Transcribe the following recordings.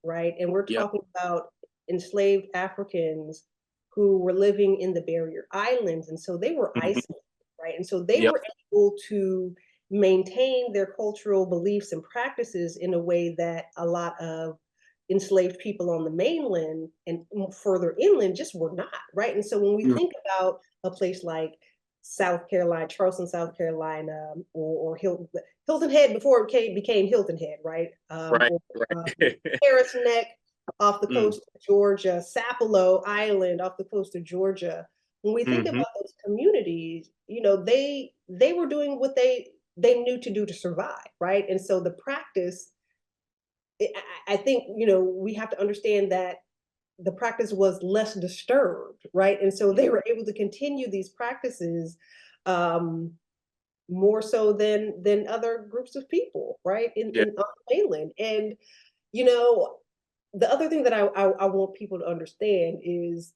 right? And we're Yep. talking about enslaved Africans who were living in the barrier islands. And so they were Mhm. isolated, right? And so they Yep. were able to maintain their cultural beliefs and practices in a way that a lot of enslaved people on the mainland and further inland just were not, right? And so when we Mm. think about a place like South Carolina, Charleston, South Carolina, or Hilton Head before it became Hilton Head, right? Right. Or Right. Harris Neck off the Mm. coast of Georgia, Sapelo Island off the coast of Georgia. When we think Mhm. about those communities, they were doing what they knew to do to survive, right? And so the practice, I think, we have to understand that the practice was less disturbed, right? And so they were able to continue these practices um, more so than other groups of people, right? Yeah. On the mainland. And you know, the other thing that I want people to understand is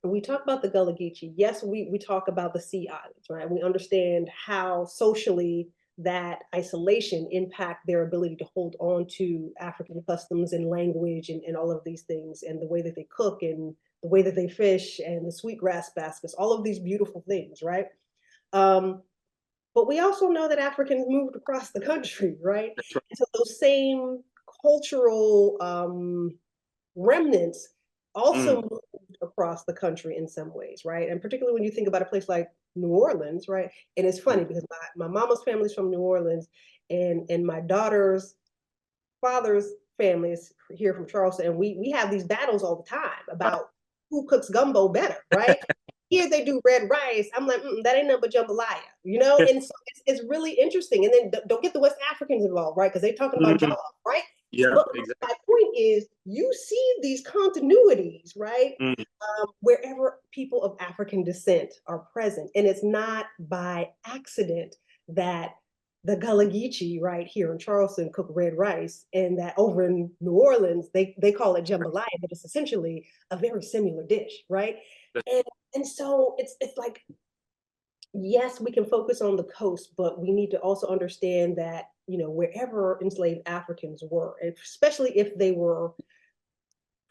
when we talk about the Gullah Geechee, yes, we talk about the Sea Islands, right? We understand how socially that isolation impact their ability to hold on to African customs and language and all of these things and the way that they cook and the way that they fish and the sweetgrass baskets, all of these beautiful things, right? Um, but we also know that Africans moved across the country, right? That's right. And so those same cultural remnants also Mm. moved across the country in some ways, right? And particularly when you think about a place like New Orleans, right? And it's Mm. funny because my mama's family's from New Orleans and my daughter's father's family is here from Charleston. And we have these battles all the time Wow. about who cooks gumbo better, right? Here they do red rice. I'm like, that ain't nothing but jambalaya, And so it's really interesting. And then don't get the West Africans involved, right? Because they're talking about Mhm. jollof, right? Yeah, But exactly. my point is, you see these continuities, right? Mm. Wherever people of African descent are present, and it's not by accident that the Gullah Geechee right here in Charleston cook red rice, and that over in New Orleans they call it jambalaya, but it's essentially a very similar dish, right? That's And and so it's like, yes, we can focus on the coast, but we need to also understand that wherever enslaved Africans were, especially if they were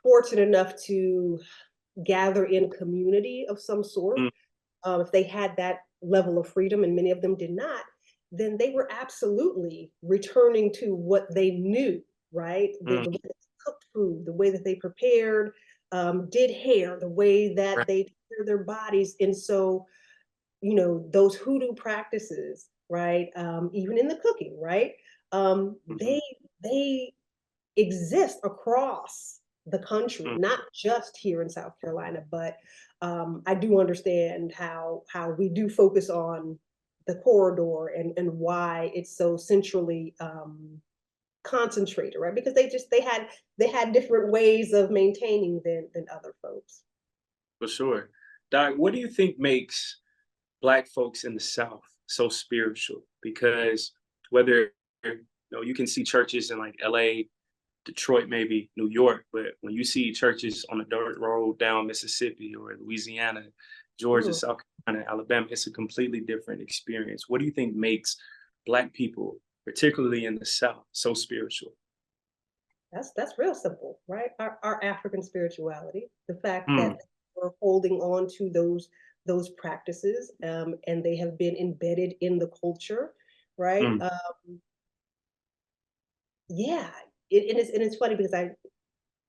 fortunate enough to gather in community of some sort, mm. if they had that level of freedom, and many of them did not, then they were absolutely returning to what they knew, right? The way Mm. they cooked food, the way that they prepared, did hair, the way that Right. they took care of their bodies. And so, those hoodoo practices, right? Even in the cooking, right? Um, Mhm. they they exist across the country, Mm. not just here in South Carolina, but I do understand how we do focus on the corridor and why it's so centrally concentrated, right? Because they had different ways of maintaining than other folks. For sure. Doc, what do you think makes Black folks in the South so spiritual? Because whether you can see churches in like LA, Detroit, maybe New York, but when you see churches on a dirt road down Mississippi or Louisiana, Georgia, Mhm. South Carolina, Alabama, it's a completely different experience. What do you think makes Black people, particularly in the South, so spiritual? That's real simple, right? Our African spirituality, the fact Mm. that we're holding on to those practices, and they have been embedded in the culture, right? Mm. Yeah, and it's funny because I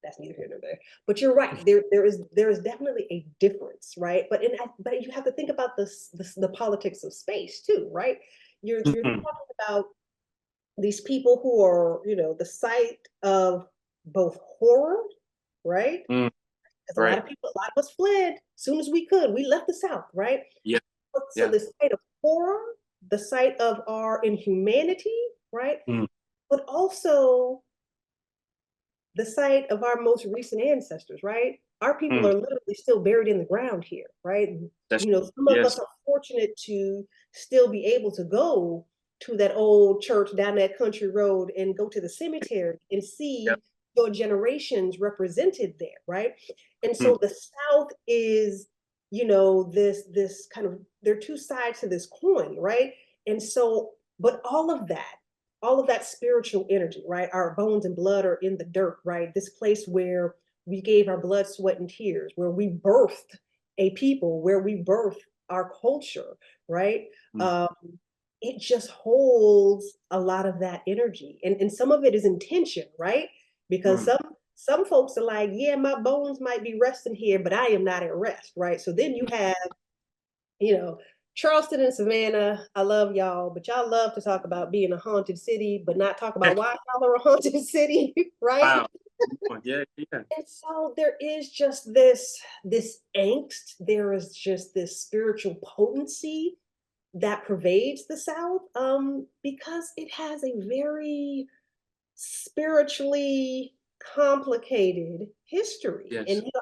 that's neither here nor there. But you're right. There is definitely a difference, right? But you have to think about the politics of space too, right? You're Mhm. talking about these people who are, the site of both horror, right? Mm. Because Right. a lot of us fled as soon as we could. We left the South, right? Yeah. So Yeah. the site of horror, the site of our inhumanity, right? Mm. But also the site of our most recent ancestors, right? Our people Mm. are literally still buried in the ground here, right? That's Some of yes. us are fortunate to still be able to go to that old church down that country road and go to the cemetery and Yep. see your generations represented there, right? And Mm. so the South is, this kind of, there are two sides to this coin, right? And so, but all of that all of that spiritual energy, right? Our bones and blood are in the dirt, right? This place where we gave our blood, sweat, and tears, where we birthed a people, where we birthed our culture, right? Mm. Um, it just holds a lot of that energy. And some of it is intention, right? Because Mm. some folks are like, yeah, my bones might be resting here, but I am not at rest, right? So then you have, you know, Charleston and Savannah, I love y'all, but y'all love to talk about being a haunted city, but not talk about why y'all are a haunted city, right? Wow. Yeah, yeah. And so there is just this angst, there is just this spiritual potency that pervades the South, because it has a very spiritually complicated history. And Yes. you know,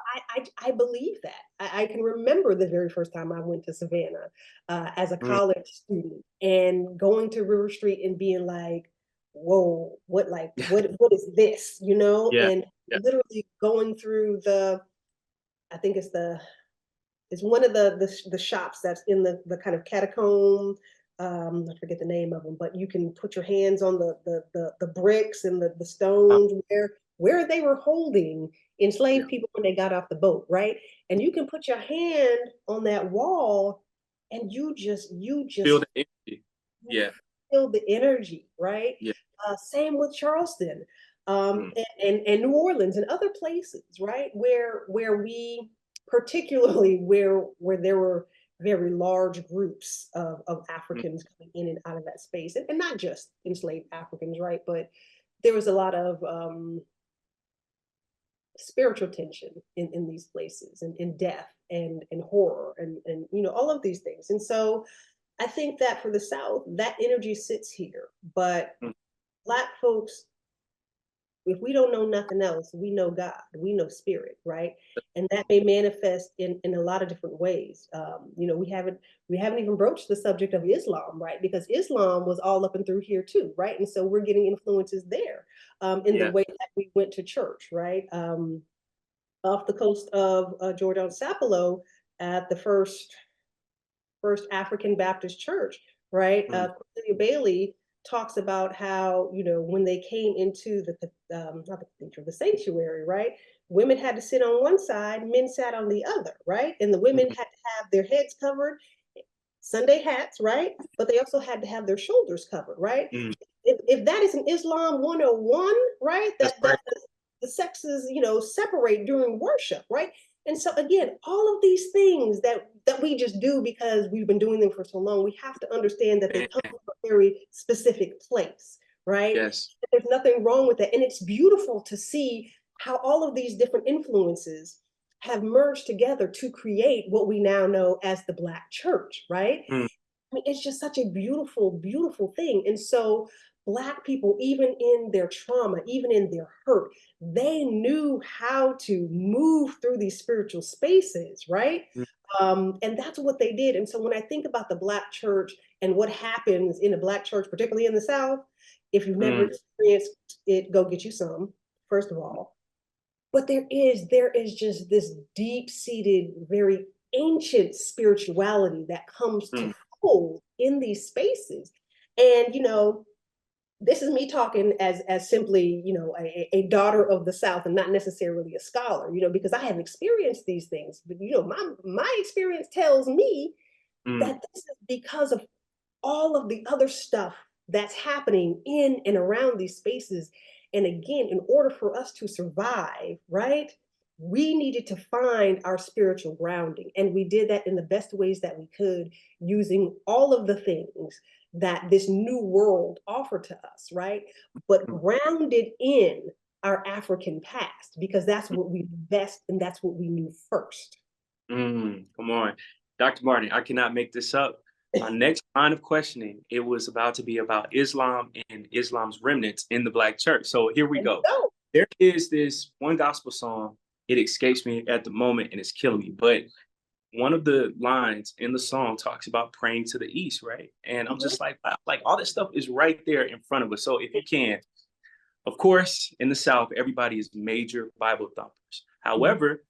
I believe that. I can remember the very first time I went to Savannah as a Mm. college student and going to River Street and being like, whoa, what is this? You know, Yeah. and Yeah. literally going through I think it's one of the shops that's in the kind of catacomb. I forget the name of them, but you can put your hands on the bricks and the stones where they were holding Yeah. enslaved people when they got off the boat, right? And you can put your hand on that wall, and Feel the energy. you Yeah. feel the energy, right? Yeah. Same with Charleston, Mm. and New Orleans and other places, right? Where we particularly where there were very large groups of Mm. Africans coming in and out of that space, and not just enslaved Africans, right? But there was a lot of spiritual tension in these places, and death and horror and you know all of these things. And so I think that for the South, that energy sits here. But Mm. Black folks, if we don't know nothing else, we know God, we know spirit, right? And that may manifest in a lot of different ways. You know, we haven't even broached the subject of Islam, right? Because Islam was all up and through here too, right? And so we're getting influences there, in the Yeah. way that we went to church, right? Off the coast of Georgia on Sapelo, at the first African Baptist church, right? Mm. Cornelia Bailey talks about how, you know, when they came into not the cathedral, the sanctuary, right? Women had to sit on one side, men sat on the other, right? And the women Mm. had to have their heads covered, Sunday hats, right? But they also had to have their shoulders covered, right? Mm. If that is an Islam 101, right? That's That right. the sexes, you know, separate during worship, right? And so again, all of these things that we just do because we've been doing them for so long, we have to understand that they Man. come from a very specific place, right? Yes. There's nothing wrong with that. And it's beautiful to see how all of these different influences have merged together to create what we now know as the Black church, right? Mm. I mean, it's just such a beautiful, beautiful thing. And so, Black people, even in their trauma, even in their hurt, they knew how to move through these spiritual spaces, right? Mm. And that's what they did. And so, when I think about the Black church and what happens in a Black church, particularly in the South, if you've never Mm. experienced it, go get you some, first of all. But there is just this deep-seated, very ancient spirituality that comes to Mm. hold in these spaces. And you know, this is me talking as simply, you know, a daughter of the South and not necessarily a scholar, you know, because I have experienced these things. But you know, my experience tells me Mm. that this is because of all of the other stuff that's happening in and around these spaces. And again, in order for us to survive, right, we needed to find our spiritual grounding. And we did that in the best ways that we could, using all of the things that this new world offered to us, right? But Mm. grounded in our African past, because that's what we best and that's what we knew first. Mm. Come on. Dr. Martin, I cannot make this up. My next line of questioning, it was about to be about Islam and Islam's remnants in the Black church. So here we There you go. go. There is this one gospel song. It escapes me at the moment and it's killing me. But one of the lines in the song talks about praying to the east, right? And I'm Mhm. just like, wow, like all this stuff is right there in front of us. So if you can, of course, in the South, everybody is major Bible thumpers. Mhm. However,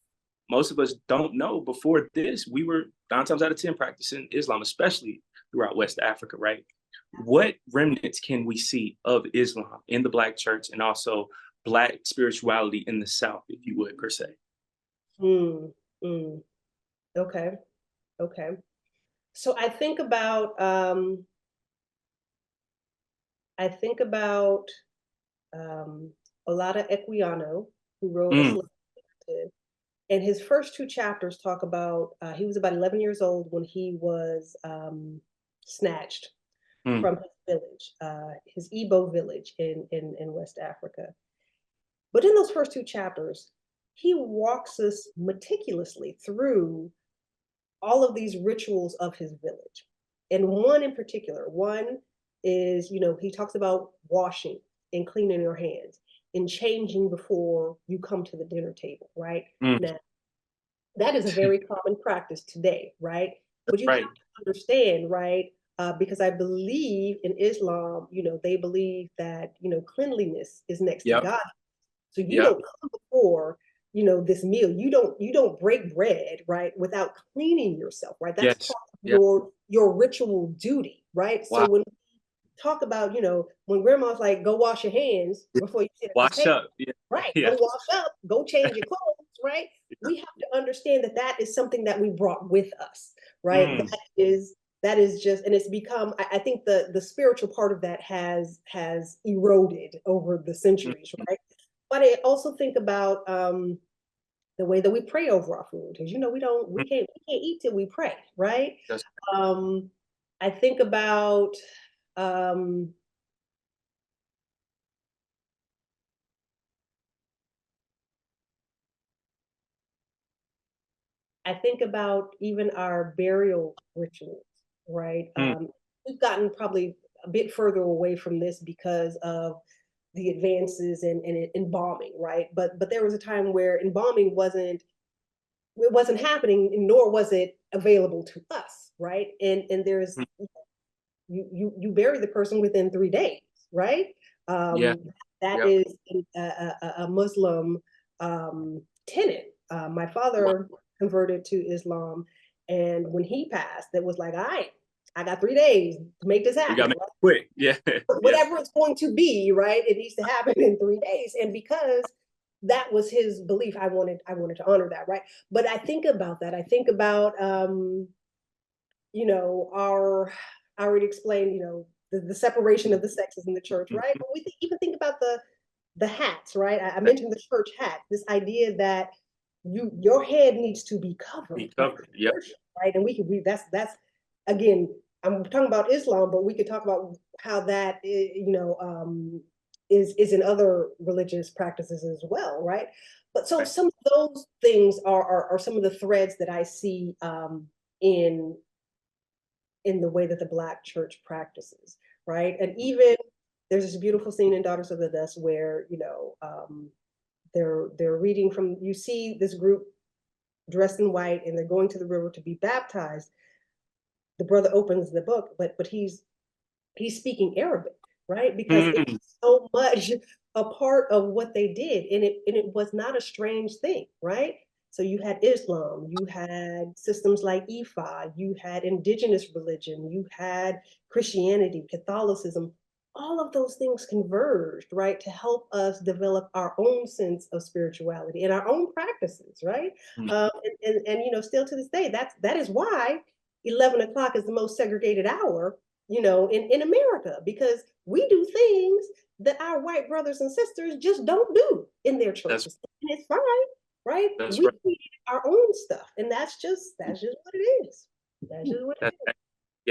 most of us don't know before this, we were 9 times out of 10 practicing Islam, especially throughout West Africa, right? what remnants can we see of Islam in the Black church and also Black spirituality in the South, if you would, per se? Mm, mm, okay, okay. So I think about a lot of Equiano, who wrote a Mm, slave narrative. And his first two chapters talk about he was about 11 years old when he was snatched mm, from his village, his Igbo village in West Africa. But in those first two chapters, he walks us meticulously through all of these rituals of his village. And one in particular, one is, he talks about washing and cleaning your hands and changing before you come to the dinner table, right? mm. Now, that is a very common practice today, right? But you have Right. to understand, right? Because I believe in Islam, they believe that, cleanliness is next to Yep. God. So you Yep. don't come before, this meal. You don't break bread, right, without cleaning yourself, right? That's Yes. part of Yep. your ritual duty, right? So Wow. when we talk about, when grandma's like, go wash your hands before you sit at this Wash table, up. Yeah. right? Go Yes. wash up, go change your clothes, right? We have to understand that that is something that we brought with us, right? Mm, That is just, and it's become. I think the spiritual part of that has eroded over the mm, centuries, mm. right? But I also think about the way that we pray over our food, because we Mm. can't eat till we pray, right? That's Um, I think about um, I think about even our burial rituals, right? mm, We've gotten probably a bit further away from this because of the advances in embalming, right? But there was a time where embalming wasn't happening, nor was it available to us, right? And there's mm. you bury the person within 3 days, right? Yeah. That Yep. is a Muslim tenet. My Wow. father converted to Islam, and when he passed, it was like, all right, I got 3 days to make this We happen. got to make Right? it quick. Yeah. Yeah. Whatever it's going to be, right? It needs to happen in 3 days, and because that was his belief, I wanted to honor that, right? But I think about that. I think about our I already explained, the separation of the sexes in the church, right? Mhm. But we even think about the hats, right? I mentioned the church hat, this idea that your head needs to be Be covered covered. Yep. worship, right? And we could be that's again, I'm talking about Islam, but we could talk about how that is in other religious practices as well, right? But so Right. some of those things are some of the threads that I see in in the way that the Black church practices, right? And even there's this beautiful scene in Daughters of the Dust where they're reading from, you see this group dressed in white and they're going to the river to be baptized. The brother opens the book, but he's speaking Arabic, right? Because Mm, it's so much a part of what they did, and it was not a strange thing, right? So you had Islam, you had systems like Ifa, you had indigenous religion, you had Christianity, Catholicism. All of those things converged, right, to help us develop our own sense of spirituality and our own practices, right? mm. And still to this day, that is why 11 o'clock is the most segregated hour, in America, because we do things that our white brothers and sisters just don't do in their That's churches. And it's fine, right? that's We right. create our own stuff. And that's just what it is. That's just what That's it is.